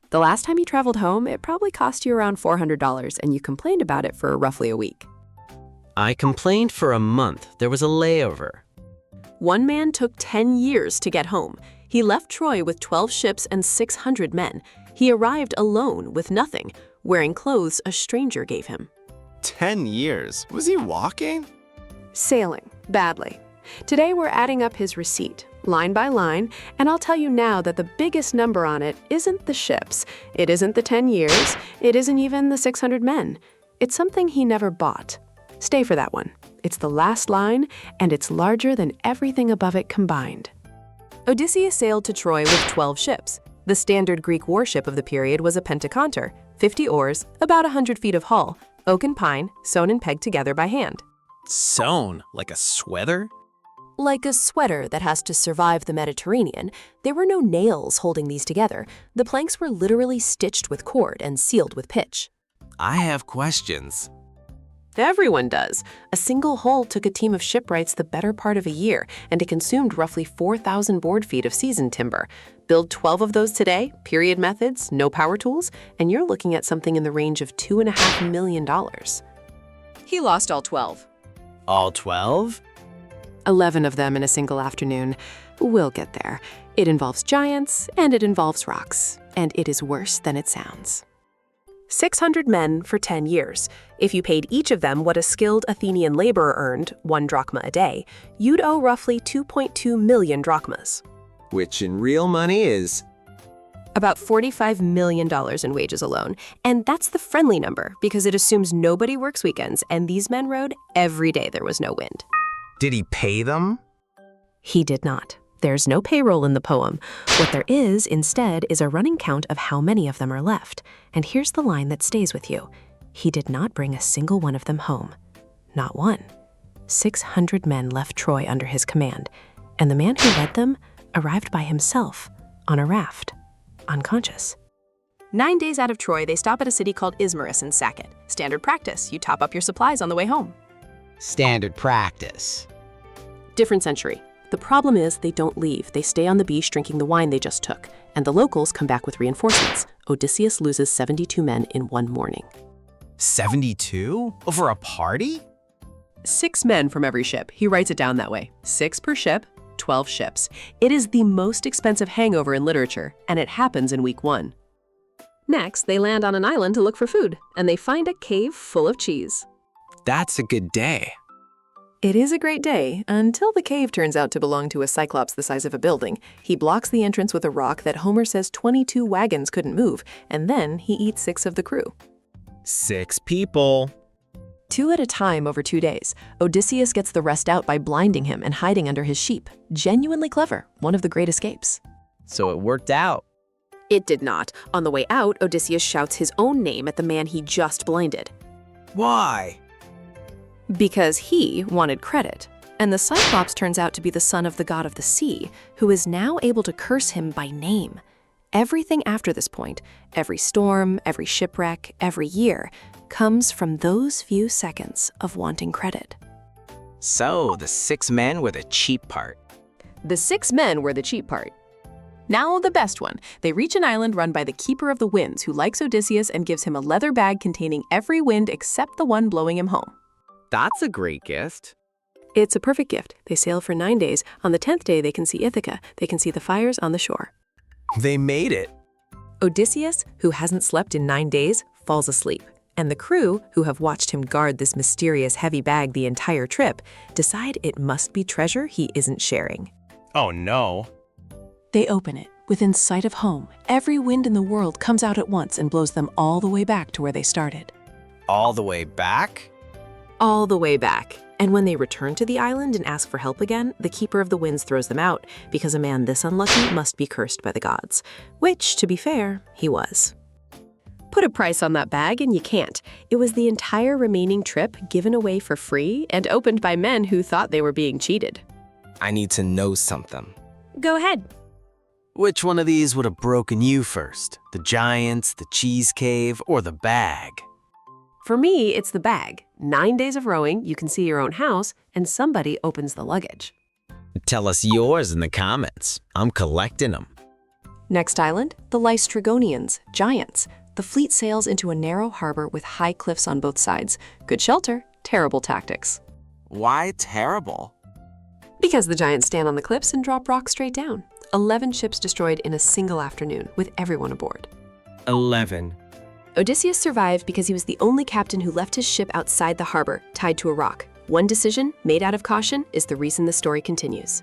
The last time you traveled home, it probably cost you around $400, and you complained about it for roughly a week. I complained for a month. There was a layover. One man took 10 years to get home. He left Troy with 12 ships and 600 men. He arrived alone with nothing, wearing clothes a stranger gave him. 10 years? Was he walking? Sailing, badly. Today we're adding up his receipt, line by line, and I'll tell you now that the biggest number on it isn't the ships, it isn't the 10 years, it isn't even the 600 men. It's something he never bought. Stay for that one. It's the last line, and it's larger than everything above it combined. Odysseus sailed to Troy with 12 ships. The standard Greek warship of the period was a pentaconter, 50 oars, about 100 feet of hull, oak and pine, sewn and pegged together by hand. Sewn? Like a sweater? Like a sweater that has to survive the Mediterranean, there were no nails holding these together. The planks were literally stitched with cord and sealed with pitch. I have questions. Everyone does. A single hull took a team of shipwrights the better part of a year, and it consumed roughly 4,000 board feet of seasoned timber. Build 12 of those today, period methods, no power tools, and you're looking at something in the range of $2.5 million. He lost all 12. All 12? 11 of them in a single afternoon. We'll get there. It involves giants, and it involves rocks, and it is worse than it sounds. 600 men for 10 years. If you paid each of them what a skilled Athenian laborer earned, 1 drachma a day, you'd owe roughly 2.2 million drachmas. Which in real money is About $45 million in wages alone. And that's the friendly number, because it assumes nobody works weekends, and these men rode every day there was no wind. Did he pay them? He did not. There's no payroll in the poem. What there is, instead, is a running count of how many of them are left. And here's the line that stays with you. He did not bring a single one of them home. Not one. 600 men left Troy under his command, and the man who led them arrived by himself, on a raft, unconscious. 9 days out of Troy, they stop at a city called Ismarus and sack it. Standard practice. You top up your supplies on the way home. Standard practice. Different century. The problem is they don't leave. They stay on the beach drinking the wine they just took, and the locals come back with reinforcements. Odysseus loses 72 men in one morning. 72? Over a party? 6 men from every ship. He writes it down that way. 6 per ship, 12 ships. It is the most expensive hangover in literature, and it happens in week 1. Next, they land on an island to look for food, and they find a cave full of cheese. That's a good day. It is a great day, until the cave turns out to belong to a cyclops the size of a building. He blocks the entrance with a rock that Homer says 22 wagons couldn't move, and then he eats 6 of the crew. 6 people. 2 at a time over 2 days. Odysseus gets the rest out by blinding him and hiding under his sheep. Genuinely clever, one of the great escapes. So it worked out. It did not. On the way out, Odysseus shouts his own name at the man he just blinded. Why? Because he wanted credit. And the Cyclops turns out to be the son of the god of the sea, who is now able to curse him by name. Everything after this point, every storm, every shipwreck, every year, comes from those few seconds of wanting credit. So, the 6 men were the cheap part. The 6 men were the cheap part. Now the best one. They reach an island run by the Keeper of the Winds, who likes Odysseus and gives him a leather bag containing every wind except the one blowing him home. That's a great gift. It's a perfect gift. They sail for 9 days. On the 10th day, they can see Ithaca. They can see the fires on the shore. They made it. Odysseus, who hasn't slept in 9 days, falls asleep. And the crew, who have watched him guard this mysterious heavy bag the entire trip, decide it must be treasure he isn't sharing. Oh no. They open it. Within sight of home, every wind in the world comes out at once and blows them all the way back to where they started. All the way back? All the way back. And when they return to the island and ask for help again, the Keeper of the Winds throws them out, because a man this unlucky must be cursed by the gods. Which, to be fair, he was. Put a price on that bag and you can't. It was the entire remaining trip given away for free and opened by men who thought they were being cheated. I need to know something. Go ahead. Which one of these would have broken you first? The giants, the cheese cave, or the bag? For me, it's the bag. 9 days of rowing, you can see your own house, and somebody opens the luggage. Tell us yours in the comments. I'm collecting them. Next island, the Lystrigonians, giants. The fleet sails into a narrow harbor with high cliffs on both sides. Good shelter, terrible tactics. Why terrible? Because the giants stand on the cliffs and drop rocks straight down. 11 ships destroyed in a single afternoon, with everyone aboard. 11. Odysseus survived because he was the only captain who left his ship outside the harbor, tied to a rock. One decision, made out of caution, is the reason the story continues.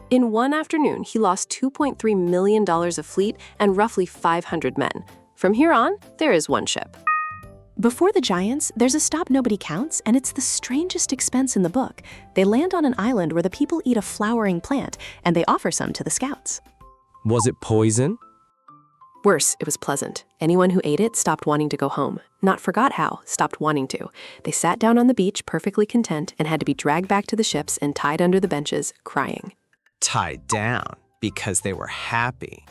In one afternoon, he lost $2.3 million of fleet and roughly 500 men. From here on, there is one ship. Before the giants, there's a stop nobody counts, and it's the strangest expense in the book. They land on an island where the people eat a flowering plant, and they offer some to the scouts. Was it poison? Worse, it was pleasant. Anyone who ate it stopped wanting to go home. Not forgot how, stopped wanting to. They sat down on the beach perfectly content and had to be dragged back to the ships and tied under the benches, crying. Tied down because they were happy.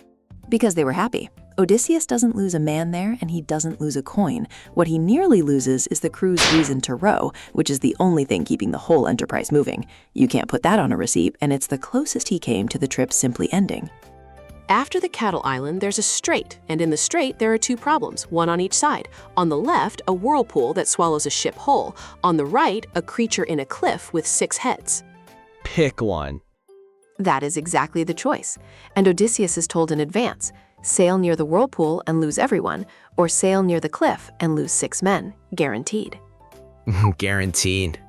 Because they were happy. Odysseus doesn't lose a man there, and he doesn't lose a coin. What he nearly loses is the crew's reason to row, which is the only thing keeping the whole enterprise moving. You can't put that on a receipt, and it's the closest he came to the trip simply ending. After the cattle island, there's a strait, and in the strait there are two problems, one on each side. On the left, a whirlpool that swallows a ship whole. On the right, a creature in a cliff with 6 heads. Pick one. That is exactly the choice. And Odysseus is told in advance, sail near the whirlpool and lose everyone, or sail near the cliff and lose 6 men, guaranteed. Guaranteed.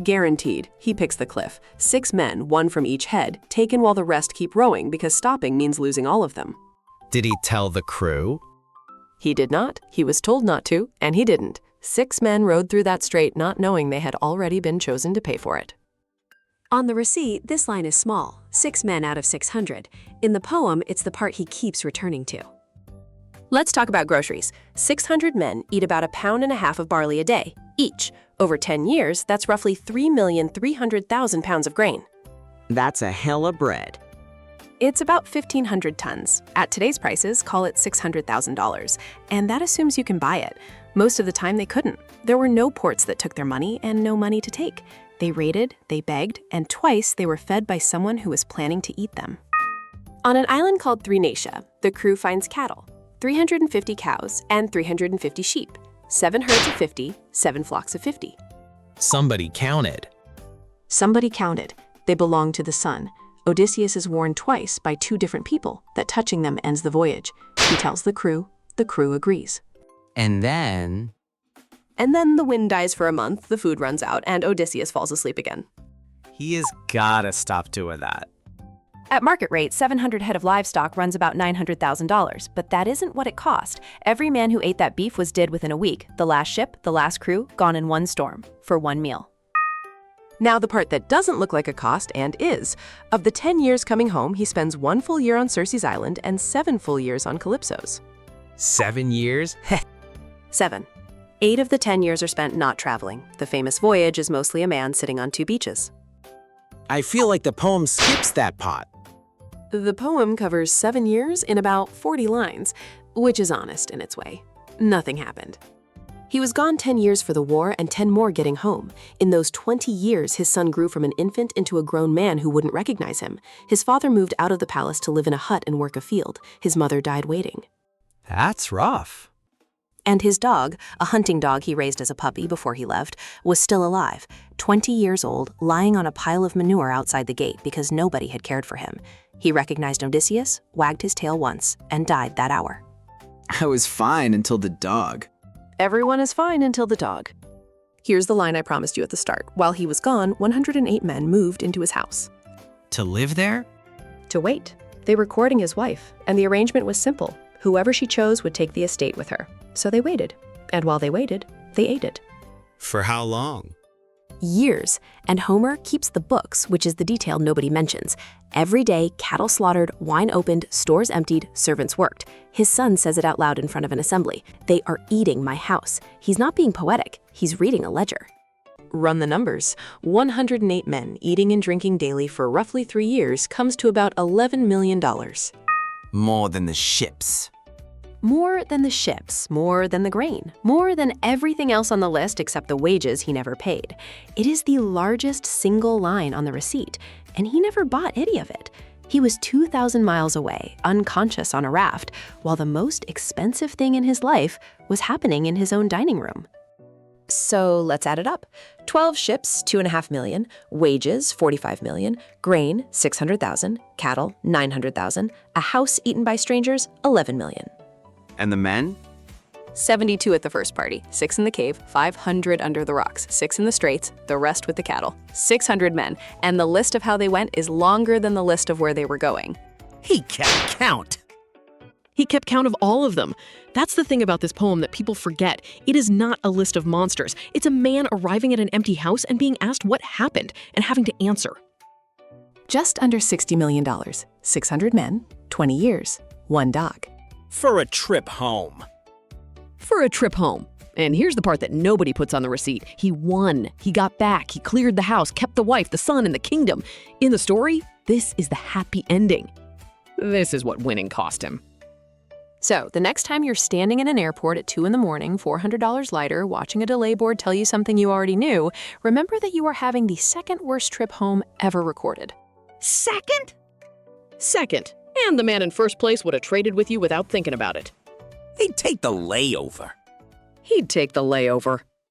Guaranteed. He picks the cliff. 6 men, 1 from each head, taken while the rest keep rowing because stopping means losing all of them. Did he tell the crew? He did not. He was told not to, and he didn't. 6 men rowed through that strait not knowing they had already been chosen to pay for it. On the receipt, this line is small, 6 men out of 600. In the poem, it's the part he keeps returning to. Let's talk about groceries. 600 men eat about 1.5 pounds of barley a day, each. Over 10 years, that's roughly 3,300,000 pounds of grain. That's a hella bread. It's about 1,500 tons. At today's prices, call it $600,000. And that assumes you can buy it. Most of the time, they couldn't. There were no ports that took their money and no money to take. They raided, they begged, and twice they were fed by someone who was planning to eat them. On an island called Thrinacia, the crew finds cattle, 350 cows and 350 sheep, 7 herds of 50, 7 flocks of 50. Somebody counted. Somebody counted. They belong to the sun. Odysseus is warned twice by 2 different people that touching them ends the voyage. He tells the crew agrees. And then the wind dies for a month, the food runs out, and Odysseus falls asleep again. He has gotta stop doing that. At market rate, 700 head of livestock runs about $900,000, but that isn't what it cost. Every man who ate that beef was dead within a week. The last ship, the last crew, gone in one storm, for 1 meal. Now the part that doesn't look like a cost and is. Of the 10 years coming home, he spends 1 full year on Circe's island and 7 full years on Calypso's. 7 years? 7. 8 of the 10 years are spent not traveling. The famous voyage is mostly a man sitting on 2 beaches. I feel like the poem skips that part. The poem covers 7 years in about 40 lines, which is honest in its way. Nothing happened. He was gone 10 years for the war and 10 more getting home. In those 20 years, his son grew from an infant into a grown man who wouldn't recognize him. His father moved out of the palace to live in a hut and work a field. His mother died waiting. That's rough. And his dog, a hunting dog he raised as a puppy before he left, was still alive, 20 years old, lying on a pile of manure outside the gate because nobody had cared for him. He recognized Odysseus, wagged his tail once, and died that hour. I was fine until the dog. Everyone is fine until the dog. Here's the line I promised you at the start. While he was gone, 108 men moved into his house. To live there? To wait. They were courting his wife, and the arrangement was simple. Whoever she chose would take the estate with her. So they waited. And while they waited, they ate it. For how long? Years. And Homer keeps the books, which is the detail nobody mentions. Every day, cattle slaughtered, wine opened, stores emptied, servants worked. His son says it out loud in front of an assembly. They are eating my house. He's not being poetic. He's reading a ledger. Run the numbers. 108 men eating and drinking daily for roughly 3 years comes to about $11 million. More than the ships. More than the ships, more than the grain, more than everything else on the list except the wages he never paid. It is the largest single line on the receipt, and he never bought any of it. He was 2,000 miles away, unconscious on a raft, while the most expensive thing in his life was happening in his own dining room. So let's add it up. 12 ships, 2.5 million, wages, 45 million, grain, 600,000, cattle, 900,000, a house eaten by strangers, 11 million. And the men? 72 at the first party, 6 in the cave, 500 under the rocks, 6 in the straits, the rest with the cattle. 600 men, and the list of how they went is longer than the list of where they were going. He kept count. He kept count of all of them. That's the thing about this poem that people forget. It is not a list of monsters. It's a man arriving at an empty house and being asked what happened and having to answer. Just under $60 million, 600 men, 20 years, 1 dog. For a trip home. For a trip home. And here's the part that nobody puts on the receipt. He won. He got back. He cleared the house, kept the wife, the son, and the kingdom. In the story, this is the happy ending. This is what winning cost him. So, the next time you're standing in an airport at 2 in the morning, $400 lighter, watching a delay board tell you something you already knew, remember that you are having the second worst trip home ever recorded. Second? Second. And the man in first place would have traded with you without thinking about it. He'd take the layover. He'd take the layover.